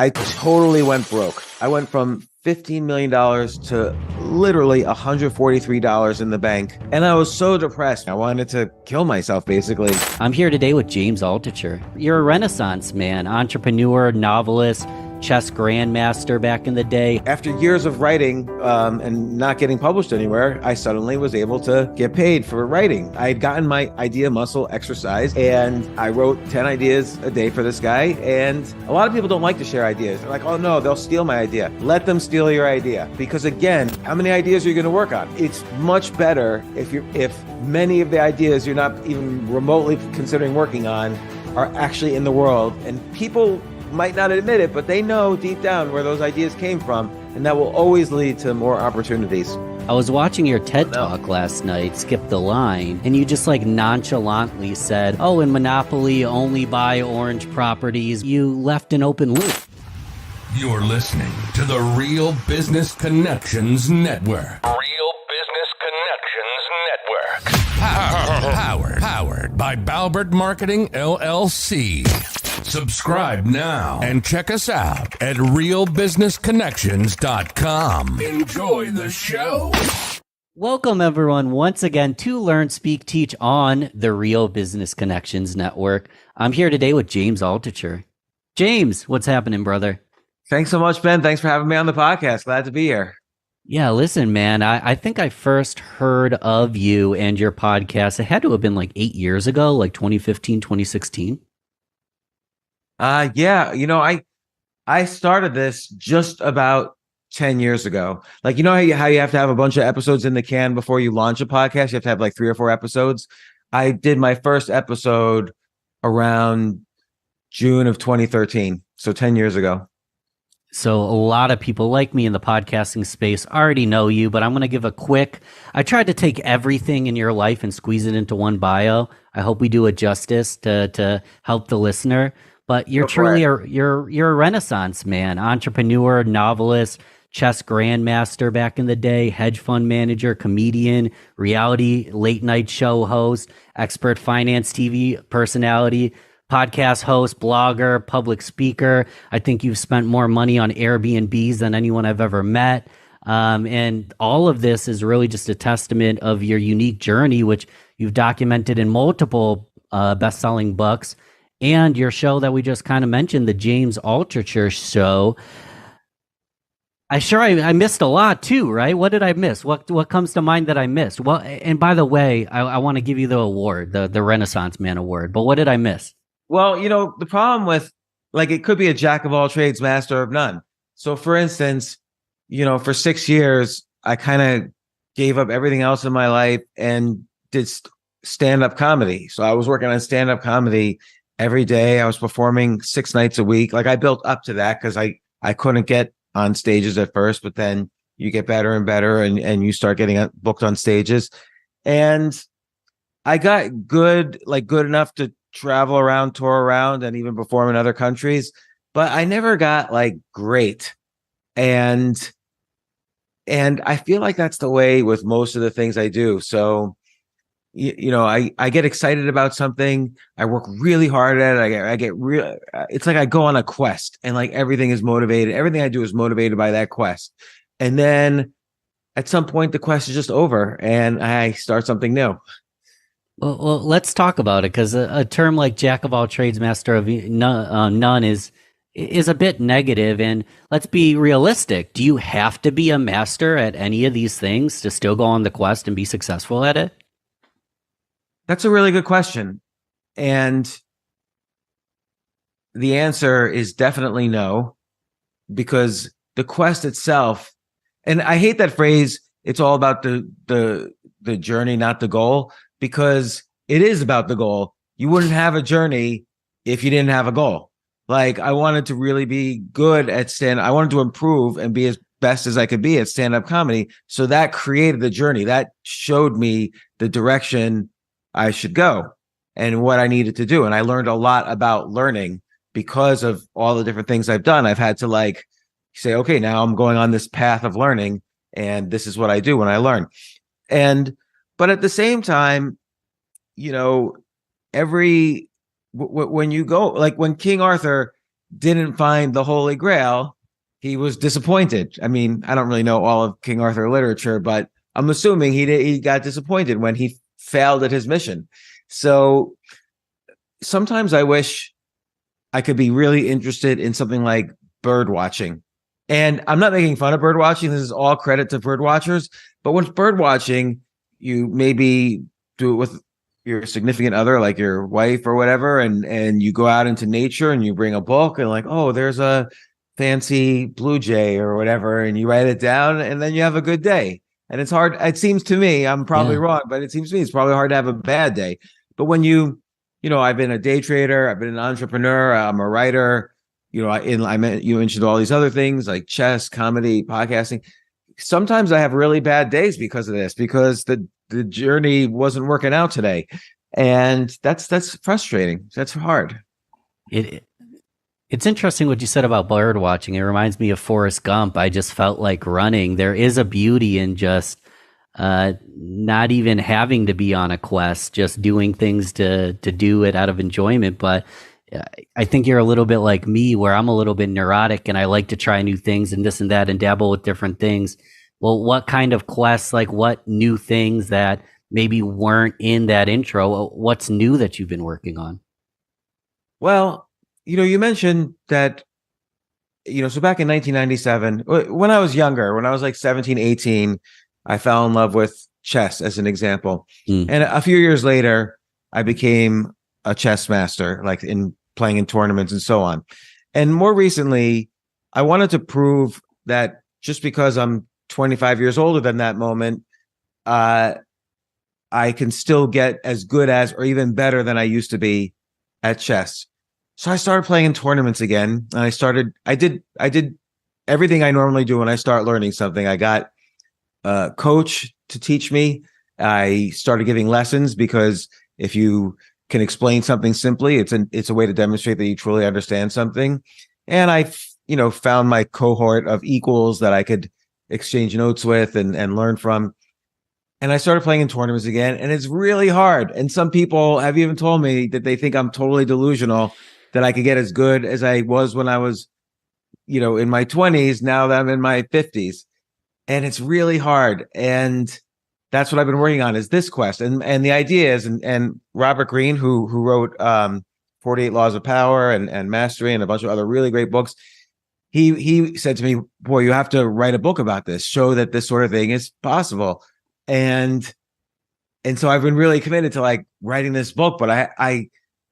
I totally went broke. I went from $15 million to literally $143 in the bank. And I was so depressed. I wanted to kill myself, basically. I'm here today with James Altucher. You're a Renaissance man, entrepreneur, novelist, chess grandmaster back in the day. After years of writing and not getting published anywhere, I suddenly was able to get paid for writing. I had gotten my idea muscle exercise, and I wrote 10 ideas a day for this guy. And a lot of people don't like to share ideas. They're like, oh no, they'll steal my idea. Let them steal your idea. Because again, how many ideas are you going to work on? It's much better if many of the ideas you're not even remotely considering working on are actually in the world, and people might not admit it, but they know deep down where those ideas came from, and that will always lead to more opportunities. I was watching your TED Talk last night, Skip the Line, and you just like nonchalantly said, oh, in Monopoly, only buy orange properties. You left an open loop. You're listening to the Real Business Connections Network. Real Business Connections Network. Powered by Balbert Marketing, LLC. Subscribe now and check us out at realbusinessconnections.com. Enjoy the show. Welcome, everyone, once again to Learn, Speak, Teach on the Real Business Connections Network. I'm here today with James Altucher. James, what's happening, brother? Thanks so much, Ben. Thanks for having me on the podcast. Glad to be here. Yeah, listen, man, I think I first heard of you and your podcast. It had to have been like 8 years ago, like 2015, 2016. Yeah, I started this just about 10 years ago. Like, how you have to have a bunch of episodes in the can before you launch a podcast? You have to have like 3 or 4 episodes. I did my first episode around June of 2013, so 10 years ago. So a lot of people like me in the podcasting space already know you, but I'm going to give I tried to take everything in your life and squeeze it into one bio. I hope we do it justice to help the listener. But you're truly you're a Renaissance man, entrepreneur, novelist, chess grandmaster back in the day, hedge fund manager, comedian, reality late night show host, expert finance TV personality, podcast host, blogger, public speaker. I think you've spent more money on Airbnbs than anyone I've ever met. And all of this is really just a testament of your unique journey, which you've documented in multiple best-selling books. And your show that we just kind of mentioned, the James Altucher Show. I missed a lot too, right? What did I miss? What comes to mind that I missed? Well, and by the way, I want to give you the award, the Renaissance Man Award. But what did I miss? Well, the problem with, like, it could be a jack of all trades, master of none. So for instance, for 6 years, I kind of gave up everything else in my life and did stand-up comedy. So I was working on stand-up comedy every day. I was performing 6 nights a week. Like, I built up to that because I couldn't get on stages at first, but then you get better and better and you start getting booked on stages. And I got good enough to travel around, tour around, and even perform in other countries. But I never got like great. And I feel like that's the way with most of the things I do. So I get excited about something. I work really hard at it. I get real. It's like I go on a quest, and like everything is motivated. Everything I do is motivated by that quest. And then at some point, the quest is just over, and I start something new. Well, let's talk about it, because a term like jack of all trades, master of none is a bit negative. And let's be realistic. Do you have to be a master at any of these things to still go on the quest and be successful at it? That's a really good question. And the answer is definitely no, because the quest itself, and I hate that phrase, it's all about the journey, not the goal, because it is about the goal. You wouldn't have a journey if you didn't have a goal. Like, I wanted to really be good at I wanted to improve and be as best as I could be at stand-up comedy. So that created the journey. That showed me the direction I should go and what I needed to do. And I learned a lot about learning because of all the different things I've done. I've had to like say, okay, now I'm going on this path of learning, and this is what I do when I learn. But at the same time, when you go, like when King Arthur didn't find the Holy Grail, he was disappointed. I mean, I don't really know all of King Arthur literature, but I'm assuming he got disappointed when he failed at his mission. So sometimes I wish I could be really interested in something like bird watching. And I'm not making fun of bird watching. This is all credit to bird watchers. But with bird watching, you maybe do it with your significant other, like your wife or whatever, and you go out into nature and you bring a book and like, oh, there's a fancy blue jay or whatever, and you write it down, and then you have a good day. And it's hard. It seems to me, I'm probably wrong, but it seems to me it's probably hard to have a bad day. But when I've been a day trader, I've been an entrepreneur, I'm a writer. You mentioned all these other things like chess, comedy, podcasting. Sometimes I have really bad days because of this, because the journey wasn't working out today, and that's frustrating. That's hard. It's interesting what you said about bird watching. It reminds me of Forrest Gump. I just felt like running. There is a beauty in just not even having to be on a quest, just doing things to do it out of enjoyment. But I think you're a little bit like me, where I'm a little bit neurotic and I like to try new things and this and that and dabble with different things. Well, what kind of quests, like what new things that maybe weren't in that intro? What's new that you've been working on? Well, you mentioned that, so back in 1997, when I was younger, when I was like 17, 18, I fell in love with chess as an example. And a few years later, I became a chess master, like in playing in tournaments and so on. And more recently, I wanted to prove that just because I'm 25 years older than that moment, I can still get as good as, or even better than I used to be at chess. So I started playing in tournaments again, and I did everything I normally do when I start learning something. I got a coach to teach me. I started giving lessons, because if you can explain something simply, it's a way to demonstrate that you truly understand something. And I, found my cohort of equals that I could exchange notes with and learn from. And I started playing in tournaments again, and it's really hard. And some people have even told me that they think I'm totally delusional, that I could get as good as I was when I was, in my 20s, now that I'm in my 50s. And it's really hard. And that's what I've been working on, is this quest. And the idea is, and Robert Greene, who wrote 48 Laws of Power and Mastery and a bunch of other really great books, he said to me, boy, you have to write a book about this, show that this sort of thing is possible. And so I've been really committed to like writing this book. But I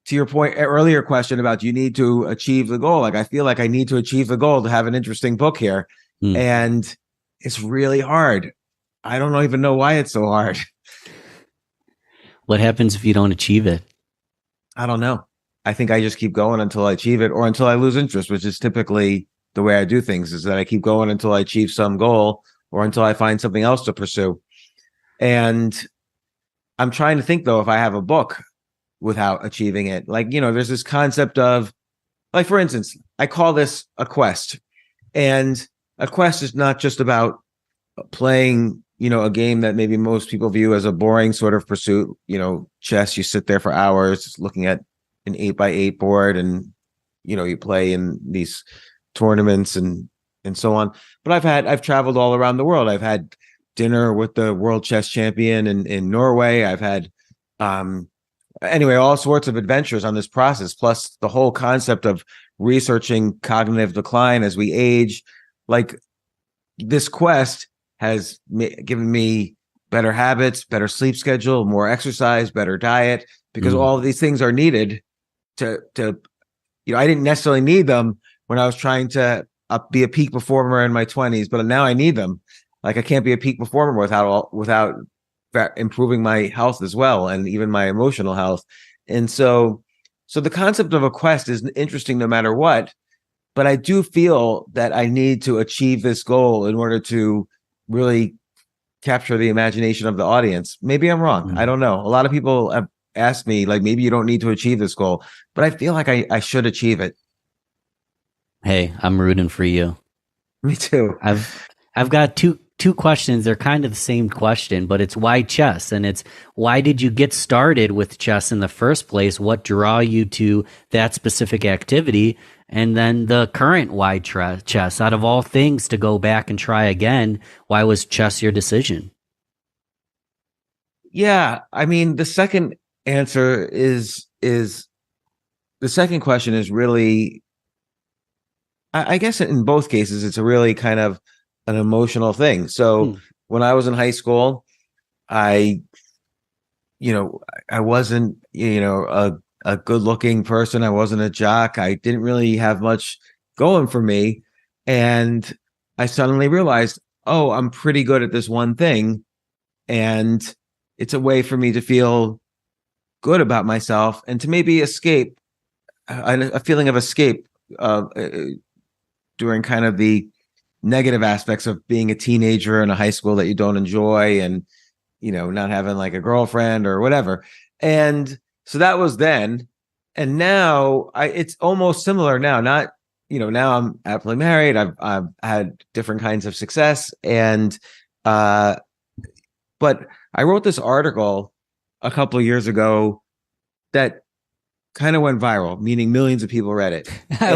to your point, earlier question about, do you need to achieve the goal? Like, I feel like I need to achieve the goal to have an interesting book here. And it's really hard. I don't even know why it's so hard. What happens if you don't achieve it? I don't know. I think I just keep going until I achieve it, or until I lose interest, which is typically the way I do things, is that I keep going until I achieve some goal, or until I find something else to pursue. And I'm trying to think, though, if I have a book without achieving it. Like, there's this concept of, like, for instance, I call this a quest. And a quest is not just about playing, a game that maybe most people view as a boring sort of pursuit. Chess, you sit there for hours looking at an 8x8 board, and, you play in these tournaments and so on. But I've traveled all around the world. I've had dinner with the world chess champion in Norway. I've had, all sorts of adventures on this process, plus the whole concept of researching cognitive decline as we age. Like, this quest has given me better habits, better sleep schedule, more exercise, better diet, because all of these things are needed to I didn't necessarily need them when I was trying to be a peak performer in my 20s, but now I need them. Like, I can't be a peak performer without improving my health as well, and even my emotional health. And so the concept of a quest is interesting no matter what, but I do feel that I need to achieve this goal in order to really capture the imagination of the audience. Maybe I'm wrong. I don't know. A lot of people have asked me, like, maybe you don't need to achieve this goal, but I feel like I should achieve it. Hey, I'm rooting for you. Me too. I've got two two questions. They're kind of the same question, but it's why chess? And it's why did you get started with chess in the first place? What draw you to that specific activity? And then the current why chess? Out of all things to go back and try again, why was chess your decision? Yeah, I mean, the second answer is the second question is really, I guess in both cases, it's a really kind of an emotional thing. So when I was in high school, I, I wasn't, a good looking person. I wasn't a jock. I didn't really have much going for me. And I suddenly realized, oh, I'm pretty good at this one thing. And it's a way for me to feel good about myself and to maybe escape a feeling of escape during kind of the negative aspects of being a teenager in a high school that you don't enjoy and, not having like a girlfriend or whatever. And so that was then. And now it's almost similar now, not, now I'm happily married. I've had different kinds of success. And, but I wrote this article a couple of years ago that kind of went viral, meaning millions of people read it. I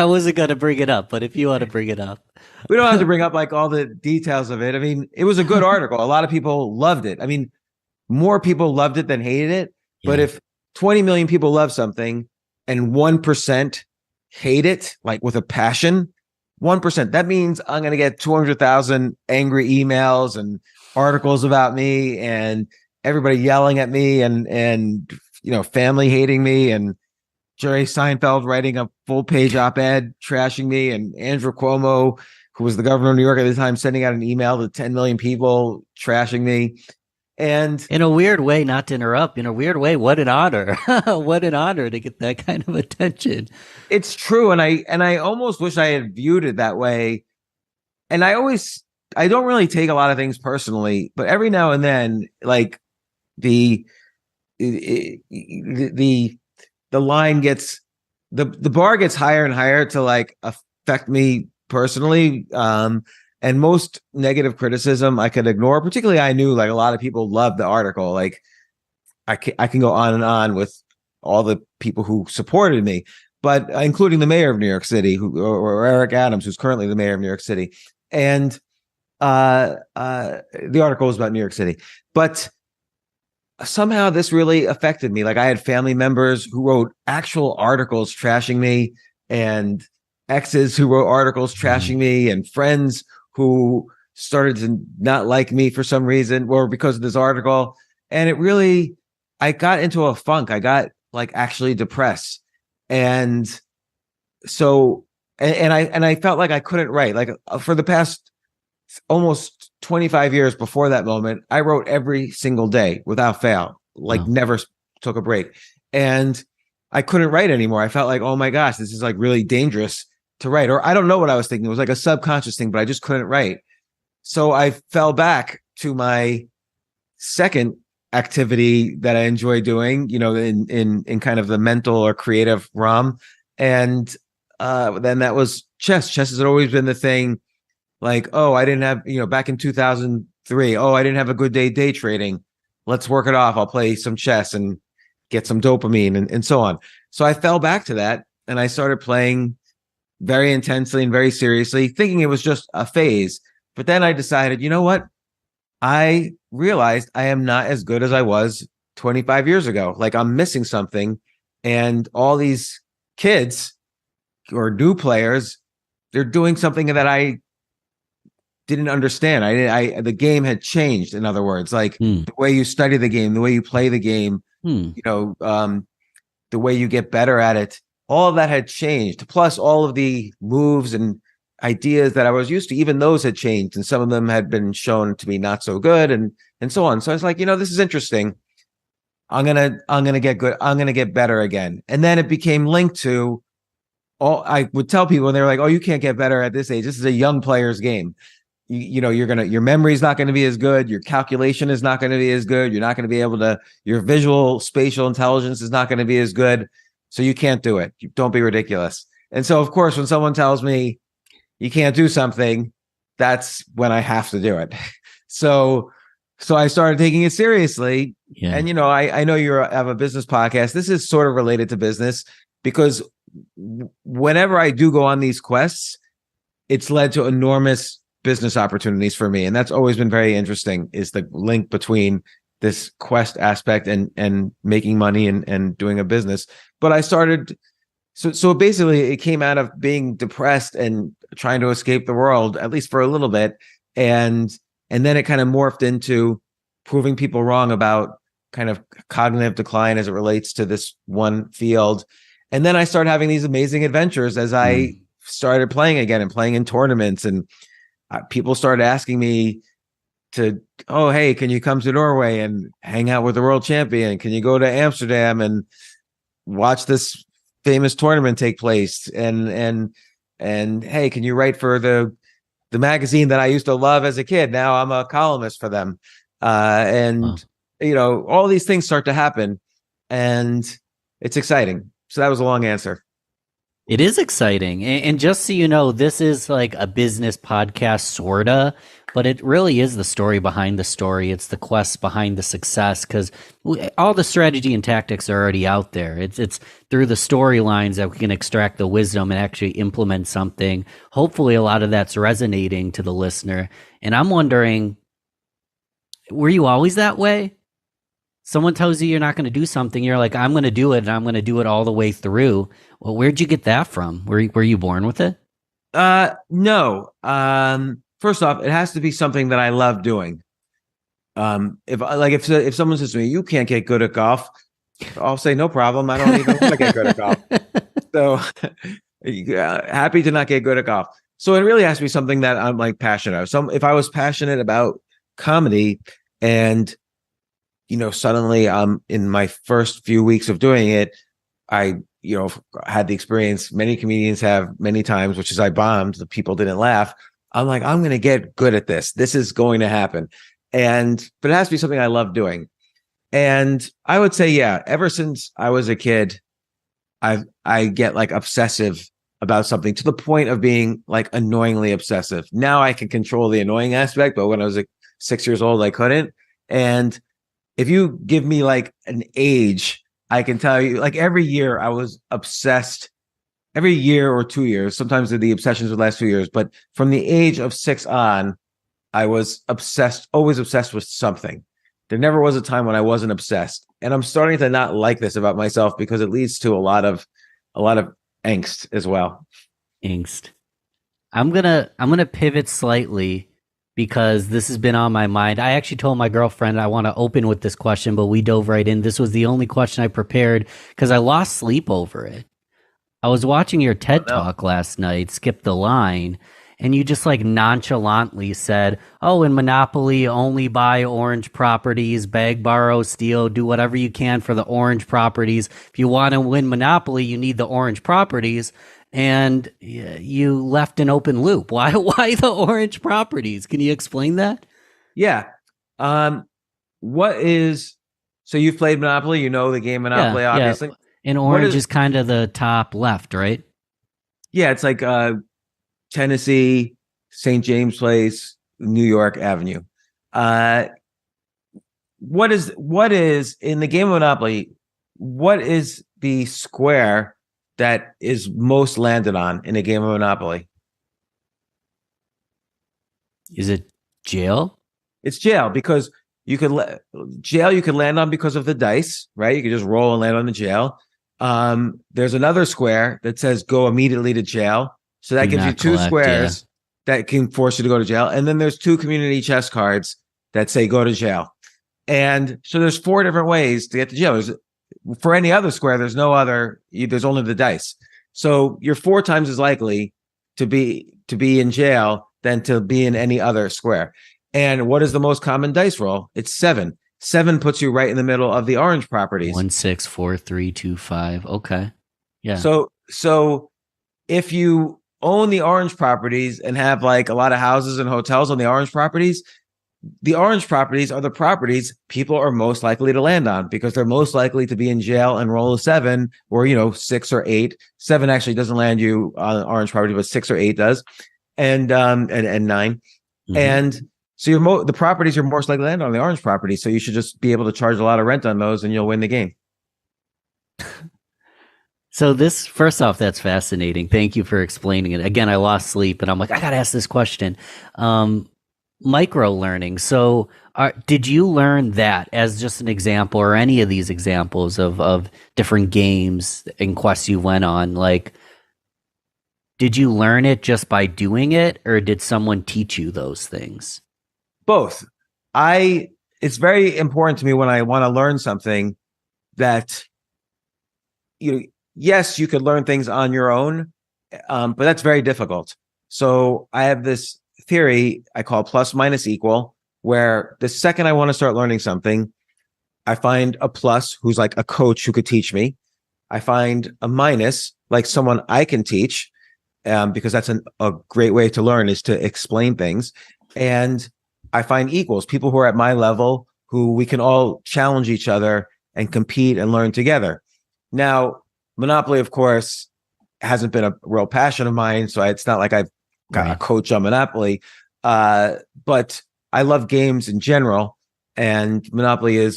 wasn't going to bring it up, but if you want to bring it up. We don't have to bring up like all the details of it. I mean, it was a good article. A lot of people loved it. I mean, more people loved it than hated it. But if 20 million people love something and 1% hate it, like with a passion, 1%, that means I'm going to get 200,000 angry emails and articles about me and everybody yelling at me and family hating me and Jerry Seinfeld writing a full page op-ed trashing me and Andrew Cuomo, who was the governor of New York at the time, sending out an email to 10 million people trashing me. And in a weird way, not to interrupt, in a weird way, what an honor. What an honor to get that kind of attention. It's true. And I almost wish I had viewed it that way. And I don't really take a lot of things personally, but every now and then, like the line gets, the bar gets higher and higher to like affect me personally. And most negative criticism I could ignore. Particularly, I knew like a lot of people loved the article. Like I can go on and on with all the people who supported me, but including the mayor of New York City, or Eric Adams, who's currently the mayor of New York City. And the article was about New York City, but somehow this really affected me. Like I had family members who wrote actual articles trashing me, and exes who wrote articles trashing me, and friends who started to not like me for some reason or because of this article. And it really, I got into a funk. I got like actually depressed. And so, and I felt like I couldn't write. Like for the past almost 25 years before that moment, I wrote every single day without fail, like never took a break. And I couldn't write anymore. I felt like, oh my gosh, this is like really dangerous to write. Or I don't know what I was thinking. It was like a subconscious thing, but I just couldn't write. So I fell back to my second activity that I enjoy doing, in kind of the mental or creative realm. And then that was chess. Chess has always been the thing. Like, oh, I didn't have, back in 2003, oh, I didn't have a good day trading. Let's work it off. I'll play some chess and get some dopamine and so on. So I fell back to that and I started playing very intensely and very seriously, thinking it was just a phase. But then I decided, you know what? I realized I am not as good as I was 25 years ago. Like I'm missing something. And all these kids or new players, they're doing something that I didn't understand. The game had changed. In other words, like the way you study the game, the way you play the game, the way you get better at it, all of that had changed. Plus all of the moves and ideas that I was used to, even those had changed. And some of them had been shown to be not so good and so on. So I was like, this is interesting. I'm going to get good. I'm going to get better again. And then it became linked to I would tell people and they were like, oh, you can't get better at this age. This is a young player's game. Your memory is not going to be as good. Your calculation is not going to be as good. You're not going to be able to, your visual spatial intelligence is not going to be as good. So you can't do it. Don't be ridiculous. And so, of course, when someone tells me you can't do something, that's when I have to do it. So I started taking it seriously. Yeah. And, I know you have a business podcast. This is sort of related to business because whenever I do go on these quests, it's led to enormous business opportunities for me. And that's always been very interesting, is the link between this quest aspect and making money and doing a business. But I started, so basically it came out of being depressed and trying to escape the world, at least for a little bit. And then it kind of morphed into proving people wrong about kind of cognitive decline as it relates to this one field. And then I started having these amazing adventures as I started playing again and playing in tournaments, and people started asking me oh, hey, can you come to Norway and hang out with the world champion? Can you go to Amsterdam and watch this famous tournament take place? And hey, can you write for the magazine that I used to love as a kid? Now I'm a columnist for them. All these things start to happen, and it's exciting. So that was a long answer. It is exciting. And just so you know, this is like a business podcast, sorta, but it really is the story behind the story. It's the quest behind the success, because all the strategy and tactics are already out there. It's through the storylines that we can extract the wisdom and actually implement something. Hopefully a lot of that's resonating to the listener. And I'm wondering, were you always that way? Someone tells you you're not going to do something, you're like, I'm going to do it, and I'm going to do it all the way through. Well, where'd you get that from? Were you born with it? No. First off, it has to be something that I love doing. If someone says to me, you can't get good at golf, I'll say, no problem. I don't even want to get good at golf. So happy to not get good at golf. So it really has to be something that I'm like passionate about. If I was passionate about comedy and suddenly in my first few weeks of doing it, I, had the experience many comedians have many times, which is I bombed, the people didn't laugh. I'm like, I'm going to get good at this. This is going to happen. But it has to be something I love doing. And I would say, yeah, ever since I was a kid, I get like obsessive about something to the point of being like annoyingly obsessive. Now I can control the annoying aspect, but when I was like 6 years old, I couldn't. And if you give me like an age, I can tell you, like every year I was obsessed, every year or 2 years. Sometimes the obsessions would last 2 years, but from the age of 6 on, I was obsessed, always obsessed with something. There never was a time when I wasn't obsessed. And I'm starting to not like this about myself because it leads to a lot of angst as well. Angst. I'm gonna pivot slightly, because this has been on my mind. I actually told my girlfriend I want to open with this question, but we dove right in. This was the only question I prepared because I lost sleep over it. I was watching your TED Talk last night, Skip the Line, and you just like nonchalantly said, oh, in Monopoly, only buy orange properties, beg, borrow, steal, do whatever you can for the orange properties. If you want to win Monopoly, you need the orange properties. And you left an open loop. Why the orange properties? Can you explain that? Yeah. So you've played Monopoly, the game Monopoly, obviously. Yeah. And orange is kind of the top left, right? Yeah, it's like Tennessee, St. James Place, New York Avenue. What is in the game of Monopoly, what is the square that is most landed on in a game of Monopoly? Is it jail? It's jail, because you could land on because of the dice, right? You could just roll and land on the jail. There's another square that says go immediately to jail. So that gives you two squares that can force you to go to jail. And then there's 2 community chest cards that say go to jail. And so there's 4 different ways to get to jail. For any other square, there's only the dice. So you're 4 times as likely to be in jail than to be in any other square. And what is the most common dice roll? It's 7. 7 puts you right in the middle of the orange properties. 1, 6, 4, 3, 2, 5. Okay. Yeah. So if you own the orange properties and have like a lot of houses and hotels on the orange properties are the properties people are most likely to land on, because they're most likely to be in jail and roll a 7 or 6 or 8. 7 actually doesn't land you on an orange property, but 6 or 8 does. and 9. Mhm. And so the properties you're most likely to land on the orange property. So you should just be able to charge a lot of rent on those and you'll win the game. So this, first off, that's fascinating. Thank you for explaining it. Again, I lost sleep and I'm like, I got to ask this question. Micro learning. So did you learn that as just an example, or any of these examples of different games and quests you went on? Like, did you learn it just by doing it, or did someone teach you those things? Both. It's very important to me when I want to learn something that, yes, you could learn things on your own, but that's very difficult. So I have this theory I call plus minus equal, where the second I want to start learning something, I find a plus who's like a coach who could teach me. I find a minus, like someone I can teach, because that's a great way to learn, is to explain things. And I find equals, people who are at my level, who we can all challenge each other and compete and learn together. Now, Monopoly, of course, hasn't been a real passion of mine, so it's not like I've got a coach on Monopoly. But I love games in general, and Monopoly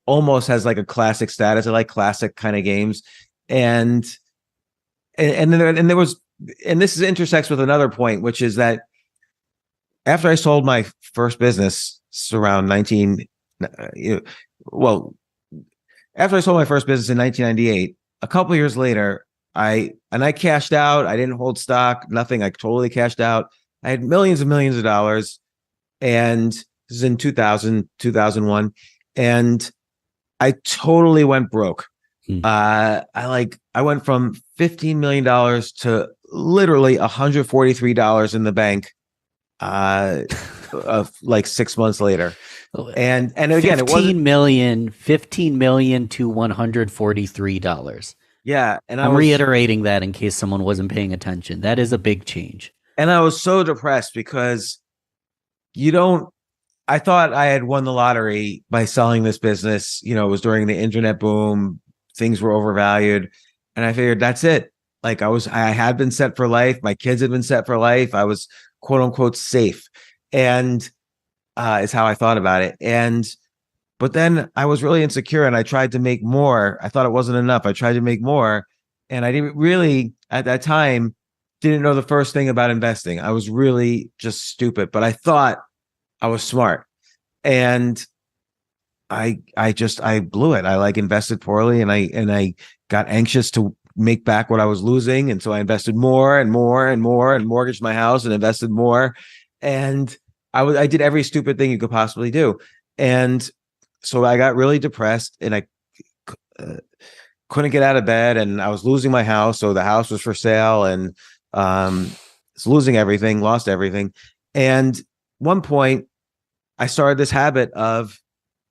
almost has like a classic status. I like classic kind of games, and this intersects with another point, which is that after I sold my first business around after I sold my first business in 1998, a couple of years later, I cashed out. I didn't hold stock, nothing. I totally cashed out. I had millions and millions of dollars. And this is in 2000, 2001. And I totally went broke. I went from $15 million to literally $143 in the bank of like 6 months later. And again, it wasn't 15 million to $143. Yeah. And I'm reiterating that in case someone wasn't paying attention. That is a big change. And I was so depressed because I thought I had won the lottery by selling this business. It was during the internet boom. Things were overvalued. And I figured that's it. Like I had been set for life. My kids had been set for life. I was quote unquote safe. And is how I thought about it. But then I was really insecure and I tried to make more. I thought it wasn't enough. I tried to make more. And I didn't really, at that time, didn't know the first thing about investing. I was really just stupid, but I thought I was smart. And I blew it. I invested poorly and I got anxious to make back what I was losing. And so I invested more and more and more and mortgaged my house and invested more. And I did every stupid thing you could possibly do. And so I got really depressed and I couldn't get out of bed and I was losing my house. So the house was for sale and was losing everything, lost everything. And one point I started this habit of,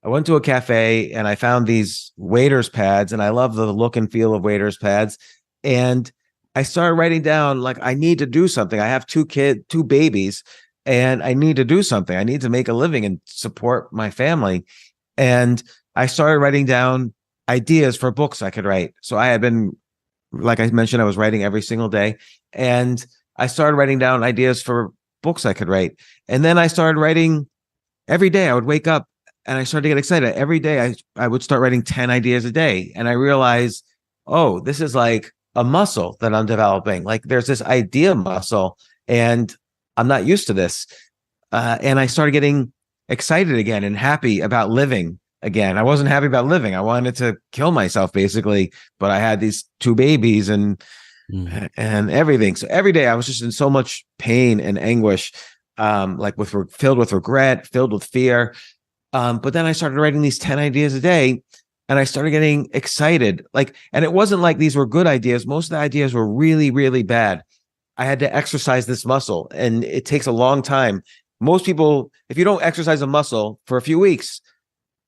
I went to a cafe and I found these waiters pads and I love the look and feel of waiters pads. And I started writing down, like, I need to do something. I have two babies and I need to do something. I need to make a living and support my family. And I started writing down ideas for books I could write. So I had been, like I mentioned, I was writing every single day. And I started writing down ideas for books I could write. And then I started writing every day. I would wake up and I started to get excited. Every day I would start writing 10 ideas a day. And I realized, oh, this is like a muscle that I'm developing. Like there's this idea muscle and I'm not used to this. And I started getting excited again and happy about living again. I wasn't happy about living. I wanted to kill myself basically, but I had these two babies and everything. So every day I was just in so much pain and anguish, filled with regret, filled with fear. But then I started writing these 10 ideas a day and I started getting excited. And it wasn't like these were good ideas. Most of the ideas were really, really bad. I had to exercise this muscle and it takes a long time. Most people, if you don't exercise a muscle for a few weeks,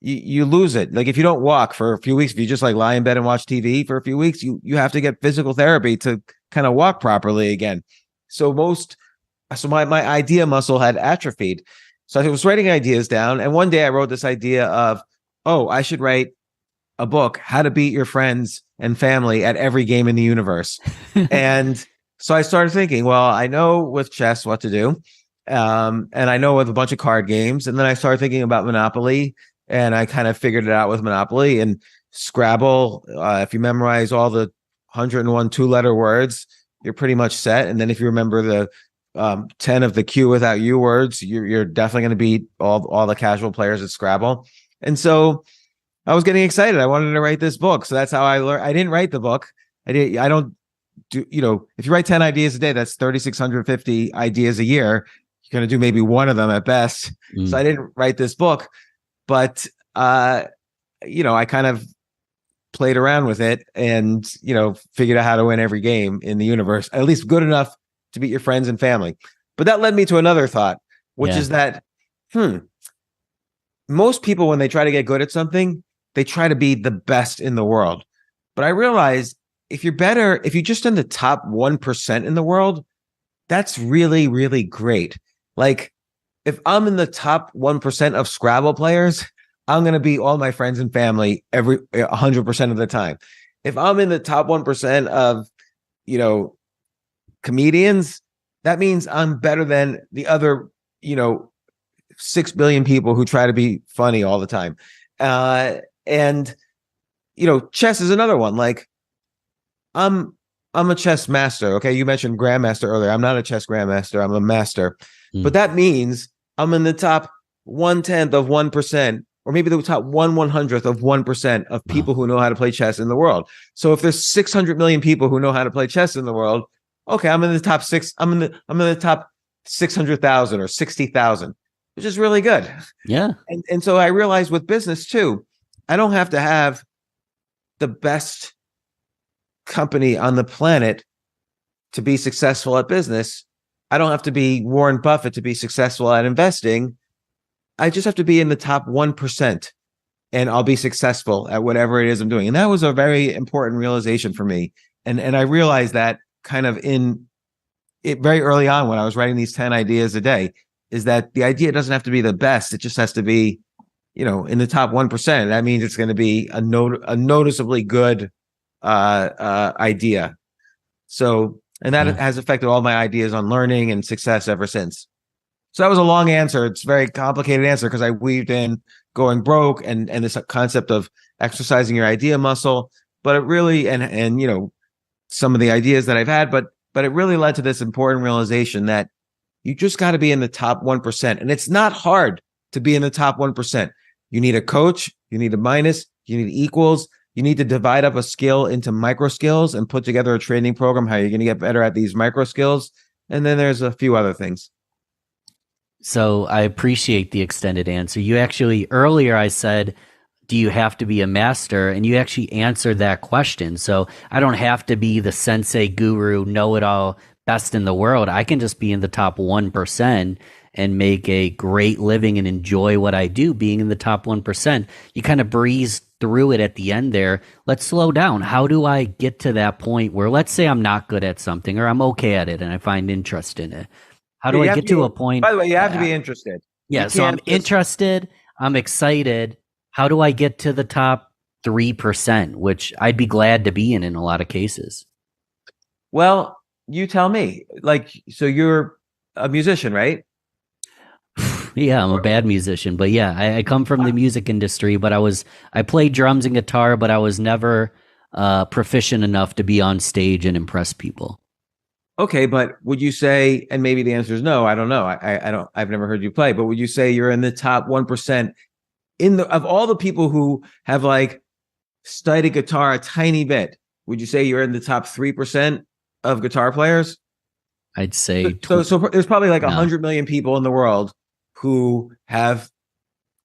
you lose it. Like if you don't walk for a few weeks, if you just like lie in bed and watch TV for a few weeks, you have to get physical therapy to kind of walk properly again. So my idea muscle had atrophied. So I was writing ideas down. And one day I wrote this idea of, oh, I should write a book, How to Beat Your Friends and Family at Every Game in the Universe. And So I started thinking, well, I know with chess what to do. And I know with a bunch of card games. And then I started thinking about Monopoly, and I kind of figured it out with Monopoly and Scrabble. If you memorize all the 101 two-letter words, you're pretty much set. And then if you remember the 10 of the Q without U words, you're definitely going to beat all the casual players at Scrabble. And so I was getting excited. I wanted to write this book. So that's how I learned. I didn't write the book. I don't do, if you write 10 ideas a day, that's 3,650 ideas a year. You're going to do maybe one of them at best. So I didn't write this book, but, I kind of played around with it and, figured out how to win every game in the universe, at least good enough to beat your friends and family. But that led me to another thought, which is that, most people, when they try to get good at something, they try to be the best in the world. But I realized if you're just in the top 1% in the world, that's really, really great. Like if I'm in the top 1% of Scrabble players, I'm going to beat all my friends and family 100% of the time. If I'm in the top 1% of, comedians, that means I'm better than the other, 6 billion people who try to be funny all the time. And chess is another one. Like I'm a chess master. Okay. You mentioned grandmaster earlier. I'm not a chess grandmaster. I'm a master, but that means I'm in the top 1/10 of 1%, or maybe the top 1/100th of 1% of people who know how to play chess in the world. So if there's 600 million people who know how to play chess in the world, okay, I'm in the top six. I'm in the top 600,000 or 60,000, which is really good. Yeah. And so I realized with business too, I don't have to have the best company on the planet to be successful at business. I don't have to be Warren Buffett to be successful at investing. I just have to be in the top 1% and I'll be successful at whatever it is I'm doing. And that was a very important realization for me. And I realized that kind of in it very early on when I was writing these 10 ideas a day, is that the idea doesn't have to be the best. It just has to be, in the top 1%. That means it's going to be a noticeably good idea. So, and that has affected all my ideas on learning and success ever since. So that was a long answer. It's a very complicated answer because I weaved in going broke and this concept of exercising your idea muscle, but it really, and some of the ideas that I've had, but it really led to this important realization that you just got to be in the top 1%. And it's not hard to be in the top 1%. You need a coach, you need a minus, you need equals, you need to divide up a skill into micro skills and put together a training program, how you're going to get better at these micro skills. And then there's a few other things. So I appreciate the extended answer. You actually, earlier I said, do you have to be a master? And you actually answered that question. So I don't have to be the sensei guru, know-it-all, best in the world. I can just be in the top 1% and make a great living and enjoy what I do being in the top 1%. You kind of breeze through it at the end there. Let's slow down. How do I get to that point where, let's say I'm not good at something or I'm okay at it and I find interest in it? How do I get to a point? By the way, you have to be interested. Yeah, so I'm interested. I'm excited. How do I get to the top 3%, which I'd be glad to be in a lot of cases? Well, you tell me. Like, so you're a musician, right? Yeah, I'm a bad musician, but yeah, I come from the music industry, but I played drums and guitar, but I was never proficient enough to be on stage and impress people. Okay, but would you say, and maybe the answer is no, I don't know. I've never heard you play, but would you say you're in the top 1% of all the people who have like studied guitar a tiny bit? Would you say you're in the top 3% of guitar players? I'd say so there's probably like 100 million people in the world who have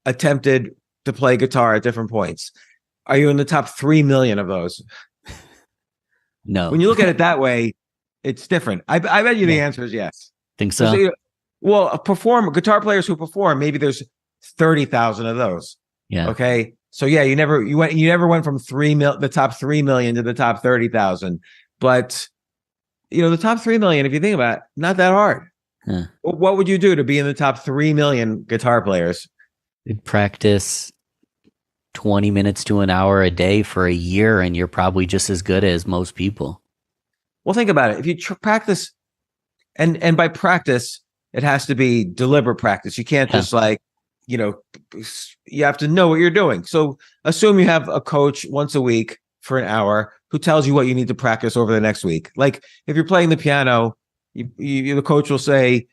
attempted to play guitar at different points. Are you in the top 3 million of those? No. When you look at it that way, it's different. I bet you the answer is yes. Think so? Well, guitar players who perform, maybe there's 30,000 of those. Yeah. Okay. So yeah, you never went from the top 3 million to the top 30,000. But the top 3 million, if you think about it, not that hard. Huh. What would you do to be in the top 3 million guitar players? You'd practice 20 minutes to an hour a day for a year, and you're probably just as good as most people. Well, think about it. If you practice, and by practice, it has to be deliberate practice. You can't just like, you know, you have to know what you're doing. So assume you have a coach once a week for an hour who tells you what you need to practice over the next week. Like if you're playing the piano, the coach will say,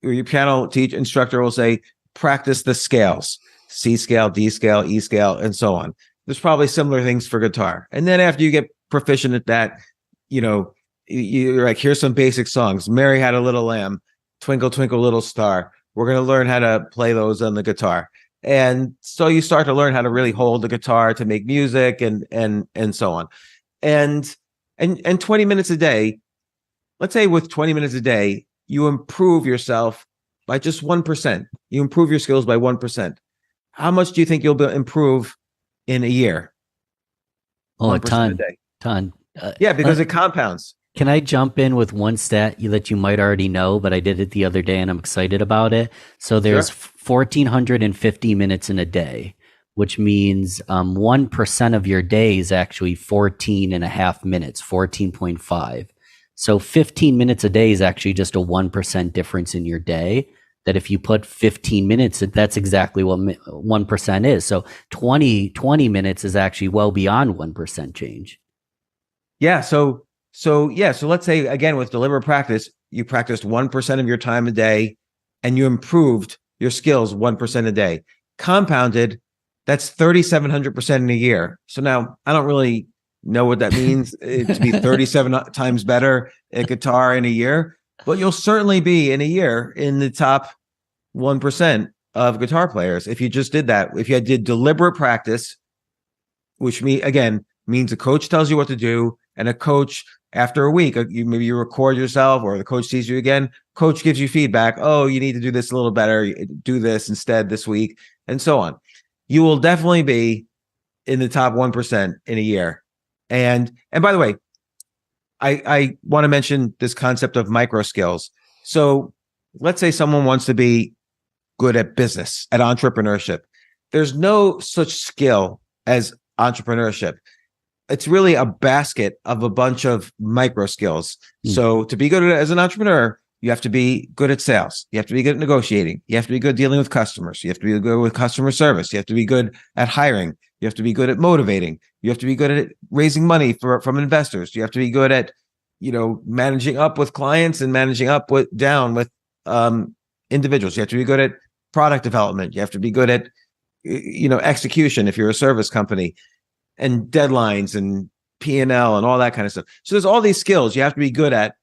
or your piano instructor will say, practice the scales, C scale, D scale, E scale, and so on. There's probably similar things for guitar. And then after you get proficient at that, you know, you're like, here's some basic songs. Mary Had a Little Lamb, Twinkle, Twinkle, Little Star. We're going to learn how to play those on the guitar. And so you start to learn how to really hold the guitar to make music and so on. And 20 minutes a day, let's say with 20 minutes a day, you improve yourself by just 1%. You improve your skills by 1%. How much do you think you'll improve in a year? Oh, a ton. Yeah, because it compounds. Can I jump in with one stat that you might already know, but I did it the other day and I'm excited about it. So there's 1,450 minutes in a day, which means 1% of your day is actually 14 and a half minutes, 14.5. So 15 minutes a day is actually just a 1% difference in your day. That if you put 15 minutes, that's exactly what 1% is. So 20 minutes is actually well beyond 1% change. Yeah. So let's say again, with deliberate practice, you practiced 1% of your time a day and you improved your skills 1% a day. Compounded, that's 3,700% in a year. So now I don't really know what that means to be 37 times better at guitar in a year, but you'll certainly be in a year in the top 1% of guitar players if you just did that. If you did deliberate practice, which means a coach tells you what to do, and a coach after a week, maybe you record yourself or the coach sees you again, coach gives you feedback. Oh, you need to do this a little better. Do this instead this week, and so on. You will definitely be in the top 1% in a year. And by the way, I want to mention this concept of micro skills. So let's say someone wants to be good at business, at entrepreneurship. There's no such skill as entrepreneurship. It's really a basket of a bunch of micro skills. So to be good as an entrepreneur, you have to be good at sales. You have to be good at negotiating. You have to be good at dealing with customers. You have to be good with customer service. You have to be good at hiring. You have to be good at motivating. You have to be good at raising money from investors. You have to be good at, managing up with clients and managing up down with individuals. You have to be good at product development. You have to be good at, execution if you're a service company, and deadlines and P&L and all that kind of stuff. So there's all these skills you have to be good at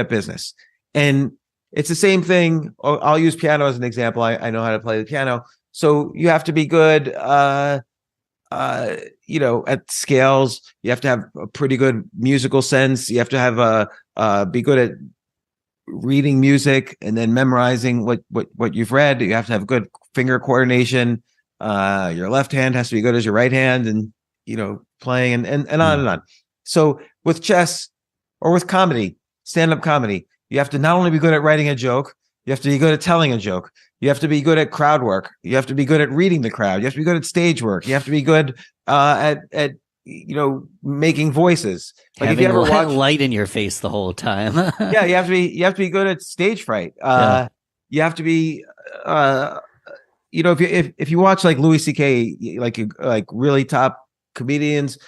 business. And it's the same thing. I'll use piano as an example. I know how to play the piano. So you have to be good, at scales. You have to have a pretty good musical sense. You have to have be good at reading music and then memorizing what you've read. You have to have good finger coordination. Your left hand has to be good as your right hand, and playing and on and on. So with chess or with comedy, stand-up comedy, you have to not only be good at writing a joke, you have to be good at telling a joke. You have to be good at crowd work. You have to be good at reading the crowd. You have to be good at stage work. You have to be good at making voices. Like having if you ever watch light in your face the whole time. Yeah, you have to be good at stage fright. You have to be if you watch like Louis C.K., like really top comedians,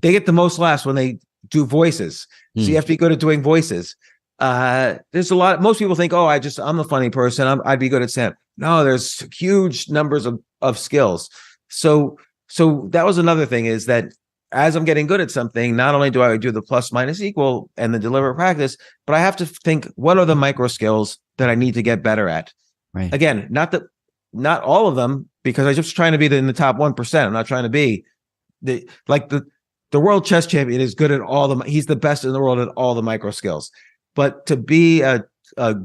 they get the most laughs when they do voices. So you have to be good at doing voices. There's most people think, I'm a funny person, I'd be good at stand. No, there's huge numbers of skills. So that was another thing, is that as I'm getting good at something, not only do I do the plus minus equal and the deliberate practice, but I have to think, what are the micro skills that I need to get better at? Right. Again, not all of them, because I'm just trying to be in the top 1%. I'm not trying to be the world chess champion is good at he's the best in the world at all the micro skills. But to be a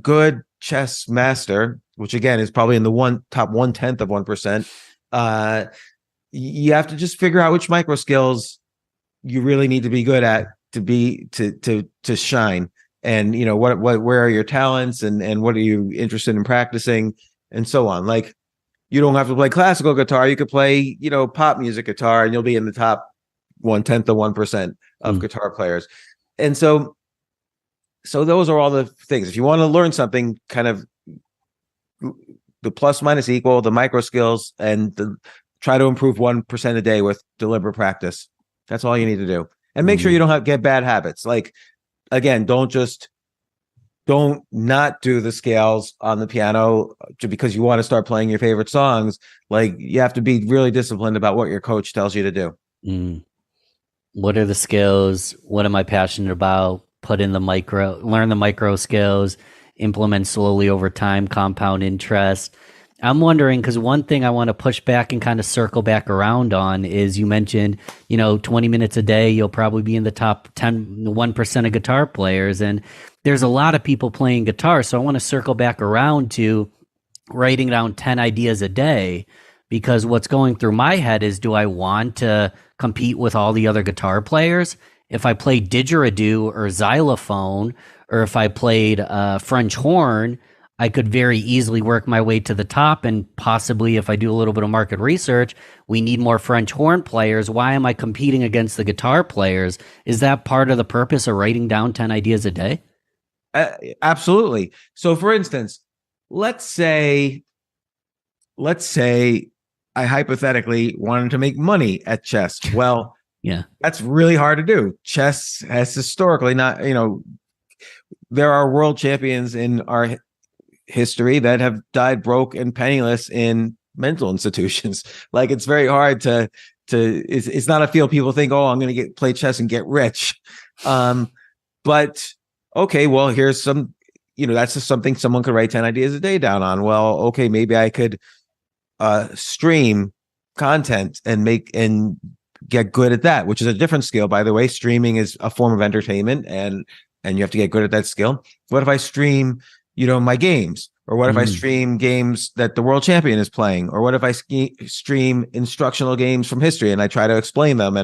good chess master, which again is probably in the top 1/10 of 1%, you have to just figure out which micro skills you really need to be good at to shine. And where are your talents, and what are you interested in practicing, and so on. Like, you don't have to play classical guitar. You could play, pop music guitar, and you'll be in the top 1/10 of 1% of guitar players. And so so those are all the things. If you want to learn something, kind of the plus minus equal, the micro skills, and try to improve 1% a day with deliberate practice. That's all you need to do. And make sure you don't get bad habits. Like, again, don't not do the scales on the piano because you want to start playing your favorite songs. Like, you have to be really disciplined about what your coach tells you to do. What are the skills? What am I passionate about? Learn the micro skills, implement slowly over time, compound interest. I'm wondering, because one thing I want to push back and kind of circle back around on is you mentioned, 20 minutes a day, you'll probably be in the top 1% of guitar players. And there's a lot of people playing guitar. So I want to circle back around to writing down 10 ideas a day, because what's going through my head is, do I want to compete with all the other guitar players? If I played didgeridoo or xylophone, or if I played French horn, I could very easily work my way to the top. And possibly, if I do a little bit of market research, we need more French horn players. Why am I competing against the guitar players? Is that part of the purpose of writing down 10 ideas a day? Absolutely. So for instance, let's say I hypothetically wanted to make money at chess. Well, yeah, that's really hard to do. Chess has historically not, there are world champions in our history that have died broke and penniless in mental institutions. Like, it's very hard it's not a field people think, oh, I'm going to play chess and get rich. But okay, well, here's some, that's just something someone could write 10 ideas a day down on. Well, okay, maybe I could stream content and get good at that, which is a different skill, by the way. Streaming is a form of entertainment, and you have to get good at that skill. What if I stream, my games? Or what if I stream games that the world champion is playing? Or what if I stream instructional games from history and I try to explain them?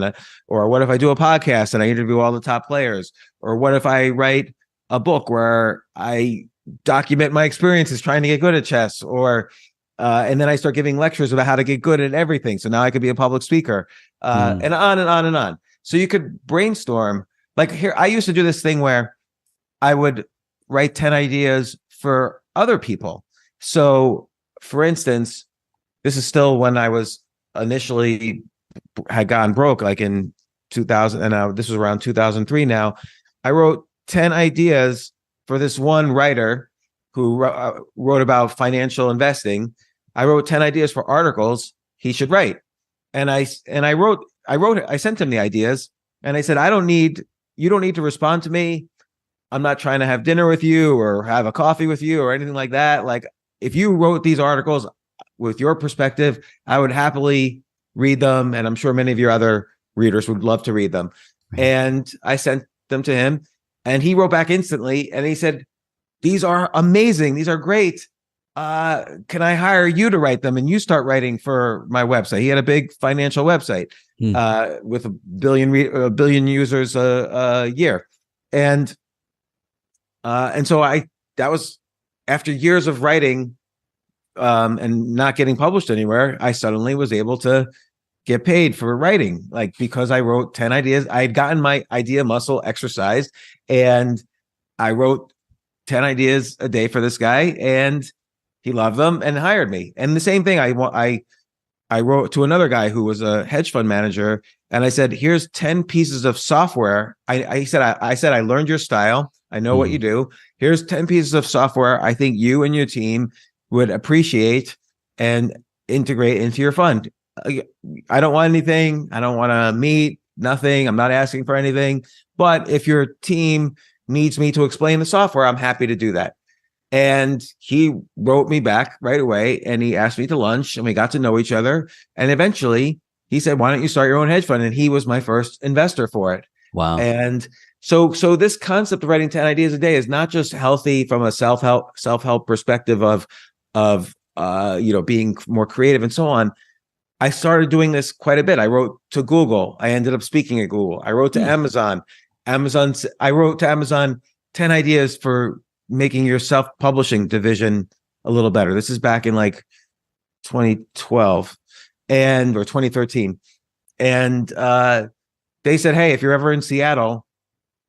Or what if I do a podcast and I interview all the top players? Or what if I write a book where I document my experiences trying to get good at chess? Or and then I start giving lectures about how to get good at everything. So now I could be a public speaker, and on and on and on. So you could brainstorm. Like, here, I used to do this thing where I would write 10 ideas for other people. So, for instance, this is still when I was initially had gone broke, like in 2000, and this was around 2003 now. I wrote 10 ideas for this one writer who wrote about financial investing. I wrote 10 ideas for articles he should write. And I sent him the ideas, and I said, you don't need to respond to me. I'm not trying to have dinner with you or have a coffee with you or anything like that. Like, if you wrote these articles with your perspective, I would happily read them. And I'm sure many of your other readers would love to read them. And I sent them to him, and he wrote back instantly. And he said, these are amazing. These are great. Can I hire you to write them? And you start writing for my website. He had a big financial website with a billion users a year. And so that was after years of writing and not getting published anywhere. I suddenly was able to get paid for writing, like, because I wrote 10 ideas. I had gotten my idea muscle exercised, and I wrote 10 ideas a day for this guy, and he loved them and hired me. And the same thing, I wrote to another guy who was a hedge fund manager, and I said, here's 10 pieces of software. I said, I learned your style. I know what you do. Here's 10 pieces of software I think you and your team would appreciate and integrate into your fund. I don't want anything. I don't want to meet, nothing. I'm not asking for anything. But if your team needs me to explain the software, I'm happy to do that. And he wrote me back right away, and he asked me to lunch, and we got to know each other. And eventually he said, why don't you start your own hedge fund? And he was my first investor for it. Wow. And so this concept of writing 10 ideas a day is not just healthy from a self-help perspective of being more creative and so on. I started doing this quite a bit. I wrote to Google. I ended up speaking at Google. I wrote to Amazon. I wrote to Amazon 10 ideas for making your self-publishing division a little better. This is back in like 2012 or 2013. And they said, hey, if you're ever in Seattle,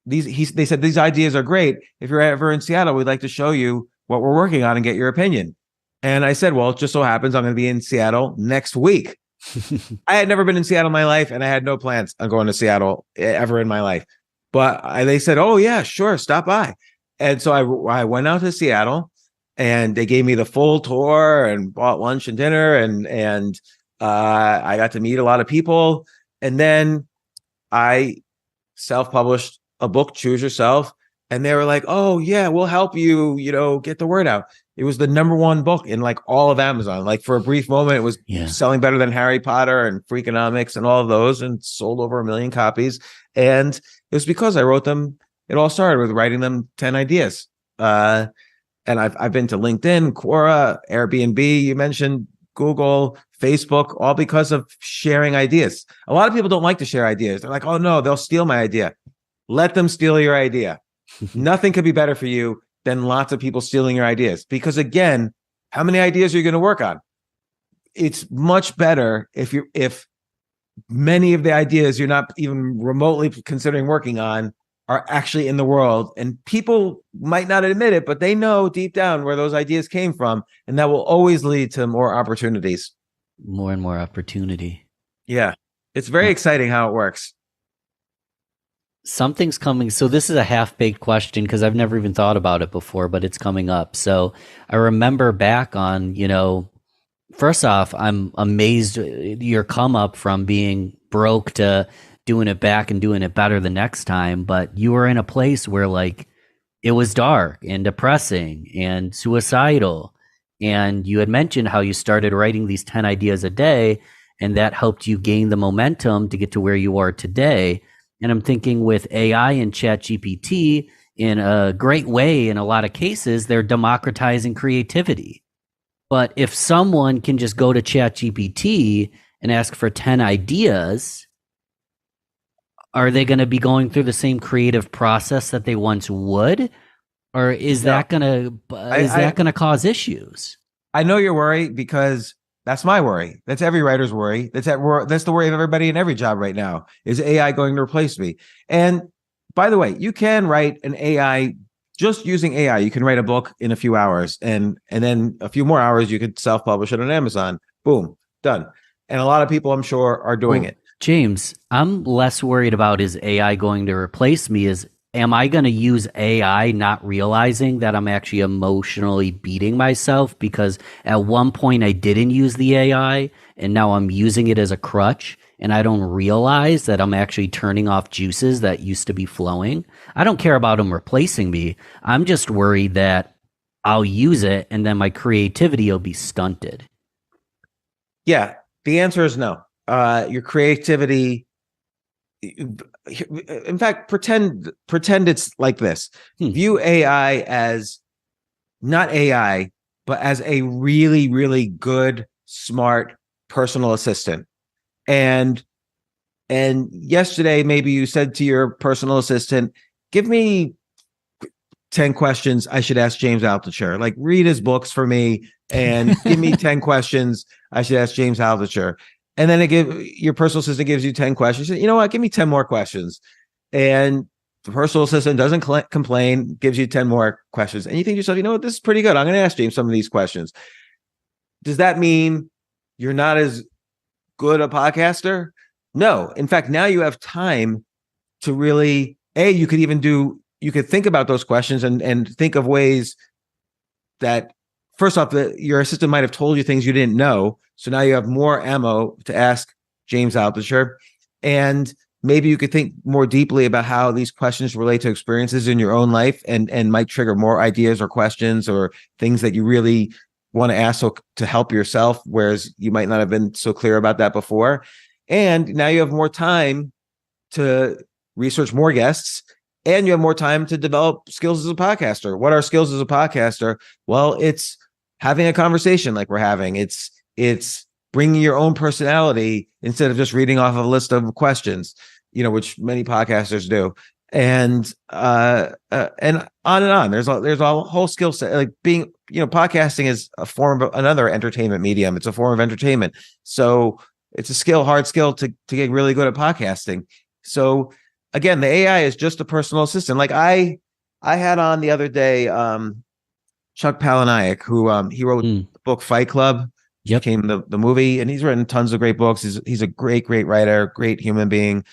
they said, these ideas are great. If you're ever in Seattle, we'd like to show you what we're working on and get your opinion. And I said, well, it just so happens I'm going to be in Seattle next week. I had never been in Seattle in my life, and I had no plans on going to Seattle ever in my life. But they said, oh, yeah, sure, stop by. And so I went out to Seattle, and they gave me the full tour and bought lunch and dinner. And I got to meet a lot of people. And then I self-published a book, Choose Yourself. And they were like, oh, yeah, we'll help you, get the word out. It was the #1 book in like all of Amazon. Like for a brief moment, it was selling better than Harry Potter and Freakonomics and all of those, and sold over 1 million copies. And it was because I wrote them. It all started with writing them 10 ideas. And I've been to LinkedIn, Quora, Airbnb, you mentioned Google, Facebook, all because of sharing ideas. A lot of people don't like to share ideas. They're like, oh no, they'll steal my idea. Let them steal your idea. Nothing could be better for you than lots of people stealing your ideas. Because again, how many ideas are you going to work on? It's much better if many of the ideas you're not even remotely considering working on are actually in the world, and people might not admit it, but they know deep down where those ideas came from, and that will always lead to more opportunities. More and more opportunity. Yeah. It's very exciting how it works. Something's coming. So this is a half-baked question because I've never even thought about it before, but it's coming up. So I remember back on, first off, I'm amazed your come up from being broke to doing it back and doing it better the next time. But you were in a place where like it was dark and depressing and suicidal. And you had mentioned how you started writing these 10 ideas a day, and that helped you gain the momentum to get to where you are today. And I'm thinking with AI and Chat GPT, in a great way, in a lot of cases, they're democratizing creativity. But if someone can just go to Chat GPT and ask for 10 ideas, are they going to be going through the same creative process that they once would? Or is that going to cause issues? I know your worry, because that's my worry. That's every writer's worry. That's the worry of everybody in every job right now. Is AI going to replace me? And by the way, you can write an AI just using AI. You can write a book in a few hours, and then a few more hours you could self-publish it on Amazon. Boom, done. And a lot of people, I'm sure, are doing it. James, I'm less worried about is AI going to replace me. Am I going to use AI not realizing that I'm actually emotionally beating myself because at one point I didn't use the AI and now I'm using it as a crutch and I don't realize that I'm actually turning off juices that used to be flowing? I don't care about them replacing me. I'm just worried that I'll use it and then my creativity will be stunted. Yeah, the answer is no. Your creativity, in fact, pretend it's like this. View AI as not AI, but as a really, really good, smart personal assistant. And yesterday, maybe you said to your personal assistant, give me 10 questions I should ask James Altucher. Like, read his books for me and give me 10 questions I should ask James Altucher. And then your personal assistant gives you 10 questions. You know what? Give me 10 more questions. And the personal assistant doesn't complain, gives you 10 more questions. And you think to yourself, you know what? This is pretty good. I'm going to ask James some of these questions. Does that mean you're not as good a podcaster? No. In fact, now you have time to really, you could think about those questions and think of ways that, first off, your assistant might have told you things you didn't know. So now you have more ammo to ask James Altucher. And maybe you could think more deeply about how these questions relate to experiences in your own life and might trigger more ideas or questions or things that you really want to ask to help yourself, whereas you might not have been so clear about that before. And now you have more time to research more guests, and you have more time to develop skills as a podcaster. What are skills as a podcaster? Well, it's having a conversation like we're having. It's bringing your own personality instead of just reading off of a list of questions, which many podcasters do. And on and on. There's a whole skill set. Like podcasting is a form of another entertainment medium. It's a form of entertainment. So it's a hard skill to get really good at podcasting. So again, the AI is just a personal assistant. Like I had on the other day Chuck Palahniuk, who he wrote the book Fight Club, which became the movie, and he's written tons of great books. He's a great writer, great human being.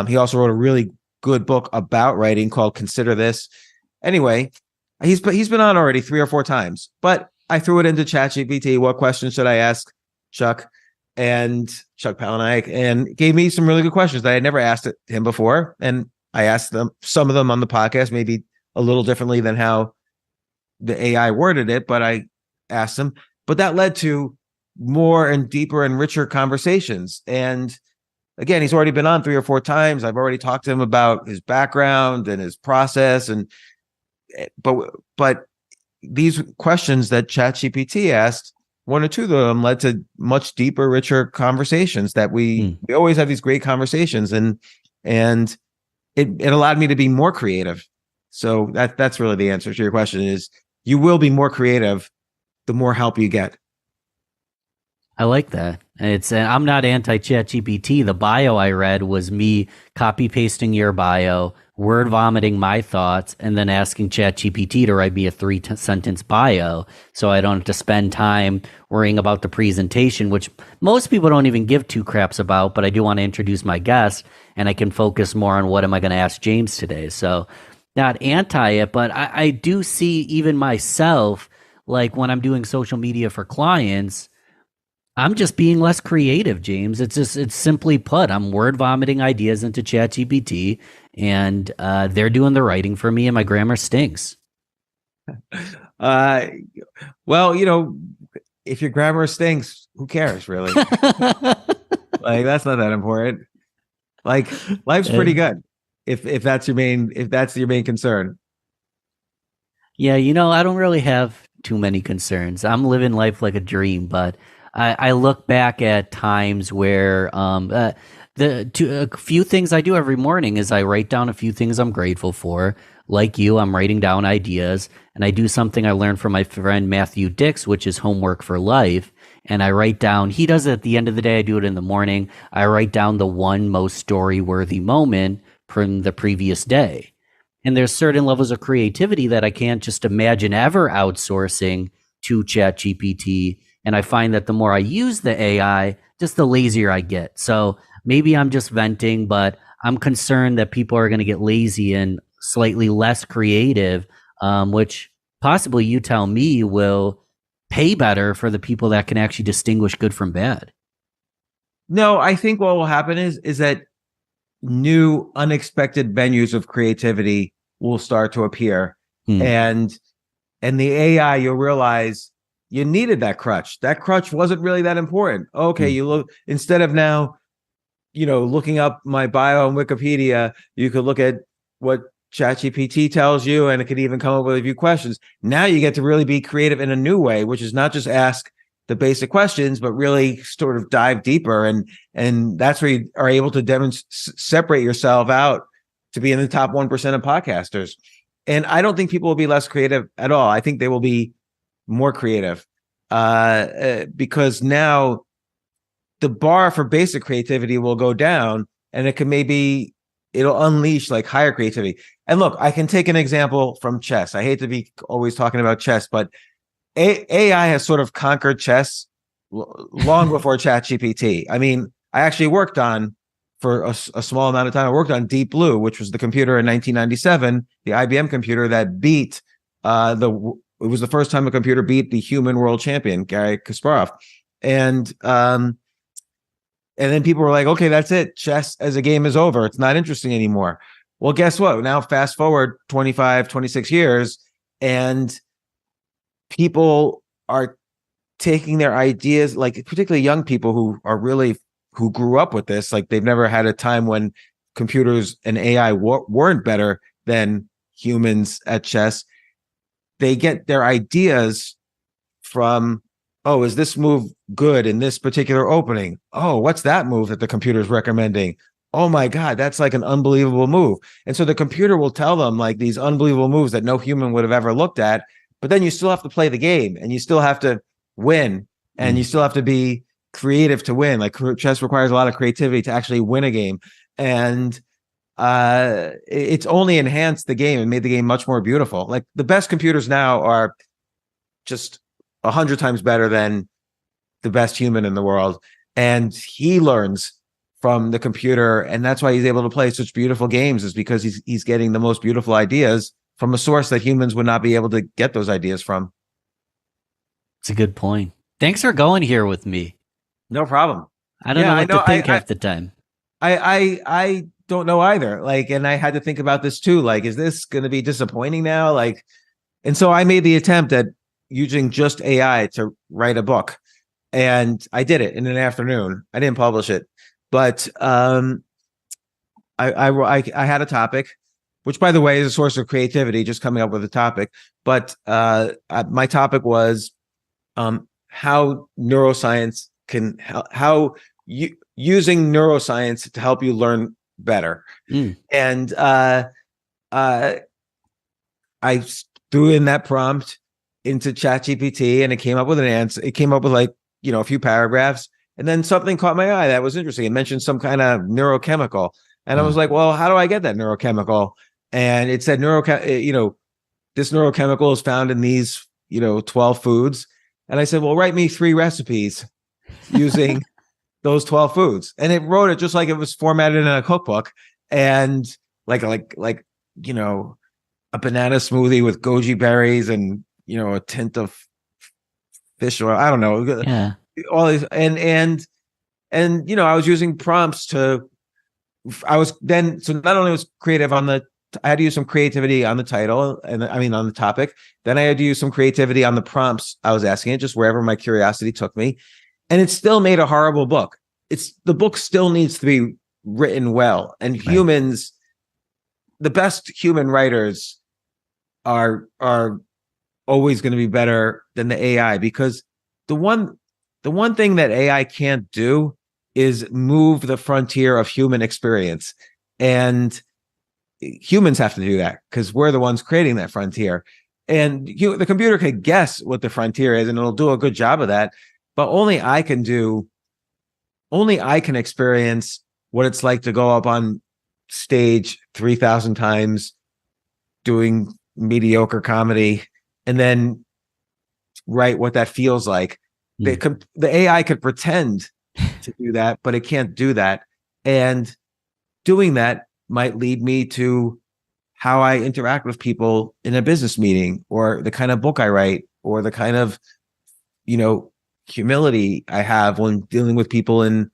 He also wrote a really good book about writing called Consider This. Anyway, he's been on already 3 or 4 times, but I threw it into Chat GPT. What questions should I ask Chuck Palahniuk, and gave me some really good questions that I had never asked him before. And I asked them some of them on the podcast, maybe a little differently than how the AI worded it, but I asked him. But that led to more and deeper and richer conversations. And again, he's already been on 3 or 4 times. I've already talked to him about his background and his process. But these questions that ChatGPT asked, 1 or 2 of them led to much deeper, richer conversations that we always have these great conversations, and it allowed me to be more creative. So that's really the answer to your question is you will be more creative the more help you get. I like that. I'm not anti-Chat GPT. The bio I read was me copy pasting your bio, word vomiting my thoughts, and then asking Chat GPT to write me a 3-sentence bio, so I don't have to spend time worrying about the presentation, which most people don't even give 2 craps about. But I do want to introduce my guest, and I can focus more on what am I going to ask James today. So, not anti it, but I do see even myself, like when I'm doing social media for clients, I'm just being less creative, James. It's simply put, I'm word vomiting ideas into ChatGPT, and they're doing the writing for me, and my grammar stinks. Well, if your grammar stinks, who cares, really? Like, that's not that important. Like, life's pretty good if that's your main concern. Yeah, I don't really have too many concerns. I'm living life like a dream, but I look back at times where a few things I do every morning is I write down a few things I'm grateful for. Like you, I'm writing down ideas, and I do something I learned from my friend Matthew Dix, which is homework for life. And I write down, he does it at the end of the day, I do it in the morning. I write down the one most story-worthy moment from the previous day. And there's certain levels of creativity that I can't just imagine ever outsourcing to ChatGPT. And I find that the more I use the AI, just the lazier I get. So maybe I'm just venting, but I'm concerned that people are going to get lazy and slightly less creative, which possibly you tell me will pay better for the people that can actually distinguish good from bad. No, I think what will happen is that new unexpected venues of creativity will start to appear. And the AI, you'll realize you needed that crutch. That crutch wasn't really that important. Okay, you look, instead of now, looking up my bio on Wikipedia, you could look at what ChatGPT tells you, and it could even come up with a few questions. Now you get to really be creative in a new way, which is not just ask the basic questions, but really sort of dive deeper. And that's where you are able to separate yourself out to be in the top 1% of podcasters. And I don't think people will be less creative at all. I think they will be more creative because now the bar for basic creativity will go down, and it'll unleash like higher creativity. And look, I can take an example from chess. I hate to be always talking about chess, but AI has sort of conquered chess long before ChatGPT. I mean, I actually worked on, for a small amount of time, I worked on Deep Blue, which was the computer in 1997, the IBM computer that beat it was the first time a computer beat the human world champion, Garry Kasparov. And then people were like, okay, that's it. Chess as a game is over. It's not interesting anymore. Well, guess what? Now fast forward 25, 26 years, and people are taking their ideas, like particularly young people who grew up with this, like they've never had a time when computers and AI weren't better than humans at chess. They get their ideas from, oh, is this move good in this particular opening? Oh, what's that move that the computer's recommending? Oh my God, that's like an unbelievable move. And so the computer will tell them like these unbelievable moves that no human would have ever looked at. But then you still have to play the game, and you still have to win, and you still have to be creative to win. Like chess requires a lot of creativity to actually win a game. And it's only enhanced the game and made the game much more beautiful. Like the best computers now are just 100 times better than the best human in the world. And he learns from the computer. And that's why he's able to play such beautiful games, is because he's getting the most beautiful ideas from a source that humans would not be able to get those ideas from. It's a good point. Thanks for going here with me. No problem. I don't know what to think half the time. I don't know either. Like, and I had to think about this too. Like, is this going to be disappointing now? Like, and so I made the attempt at using just AI to write a book, and I did it in an afternoon. I didn't publish it, but I had a topic, which, by the way, is a source of creativity, just coming up with a topic. But my topic was how neuroscience can using neuroscience to help you learn better. And I threw in that prompt into Chat GPT, and it came up with an answer. It came up with like, a few paragraphs, and then something caught my eye that was interesting. It mentioned some kind of neurochemical, and I was like, well, how do I get that neurochemical? And it said this neurochemical is found in these 12 foods. And I said, well, write me 3 recipes using those 12 foods. And it wrote it just like it was formatted in a cookbook, and like a banana smoothie with goji berries and a tint of fish oil. I don't know. Yeah. All these and I was using prompts so not only was creative I had to use some creativity on the title, and on the topic. Then I had to use some creativity on the prompts I was asking it, just wherever my curiosity took me. And it still made a horrible book. The book still needs to be written well. And humans, the best human writers are always going to be better than the AI, because the one thing that AI can't do is move the frontier of human experience. And humans have to do that, because we're the ones creating that frontier. And the computer can guess what the frontier is, and it'll do a good job of that. But only I can experience what it's like to go up on stage 3,000 times doing mediocre comedy and then write what that feels like. The AI could pretend to do that, but it can't do that. And doing that might lead me to how I interact with people in a business meeting, or the kind of book I write, or the kind of, humility I have when dealing with people in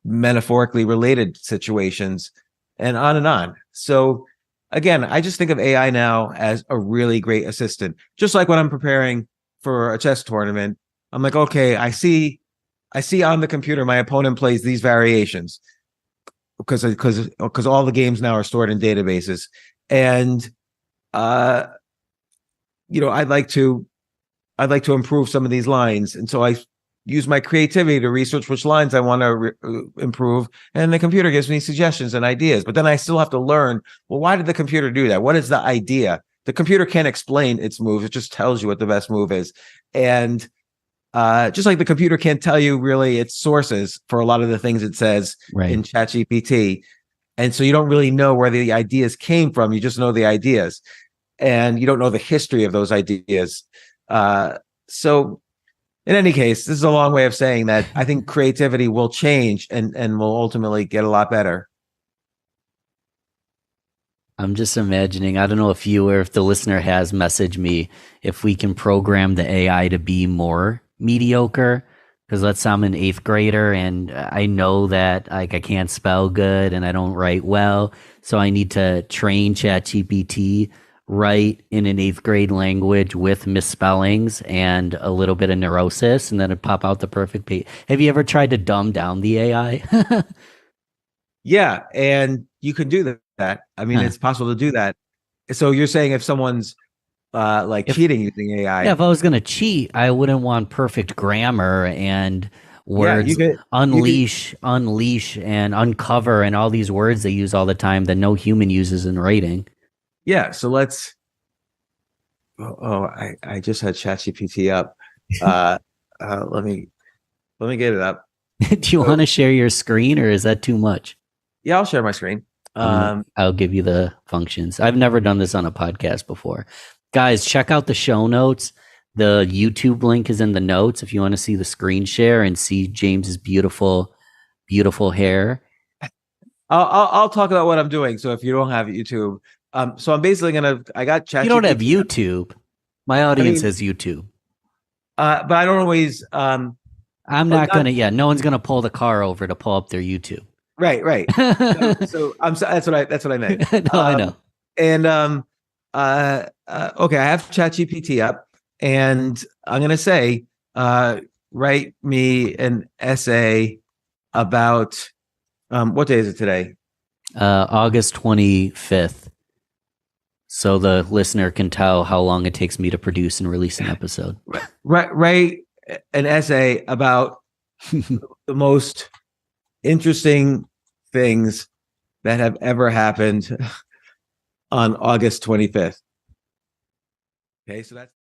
metaphorically related situations, and on and on. So again, I just think of AI now as a really great assistant. Just like when I'm preparing for a chess tournament, I'm like, okay, I see on the computer my opponent plays these variations, because all the games now are stored in databases. And I'd like to improve some of these lines, and so I use my creativity to research which lines I want to improve, and the computer gives me suggestions and ideas. But then I still have to learn, well, why did the computer do that? What is the idea? The computer can't explain its moves; it just tells you what the best move is. And just like the computer can't tell you really its sources for a lot of the things it says in Chat GPT. And so you don't really know where the ideas came from. You just know the ideas, and you don't know the history of those ideas. So in any case, this is a long way of saying that I think creativity will change and will ultimately get a lot better. I'm just imagining, I don't know if you or if the listener has messaged me, if we can program the AI to be more mediocre, because let's say I'm an 8th grader and I know that I can't spell good and I don't write well. So I need to train ChatGPT write in an 8th grade language with misspellings and a little bit of neurosis, and then it'd pop out the perfect page. Have you ever tried to dumb down the AI? Yeah, and you can do that. It's possible to do that. So you're saying if someone's cheating using AI? Yeah, if I was going to cheat, I wouldn't want perfect grammar and words, unleash, and uncover, and all these words they use all the time that no human uses in writing. Yeah, so let's. I just had ChatGPT up. Let me get it up. Do you want to share your screen, or is that too much? Yeah, I'll share my screen. I'll give you the functions. I've never done this on a podcast before. Guys, check out the show notes. The YouTube link is in the notes if you want to see the screen share and see James's beautiful, beautiful hair. I'll talk about what I'm doing. So if you don't have YouTube, so I'm basically I got Chat. You don't have YouTube. My audience has YouTube. But I don't always. I'm not gonna. Yeah, no one's gonna pull the car over to pull up their YouTube. Right. So that's what I meant. No, I know. And okay, I have Chat GPT up, and I'm gonna say, write me an essay about what day is it today? August 25th. So the listener can tell how long it takes me to produce and release an episode. Write an essay about the most interesting things that have ever happened on August 25th. Okay, so that's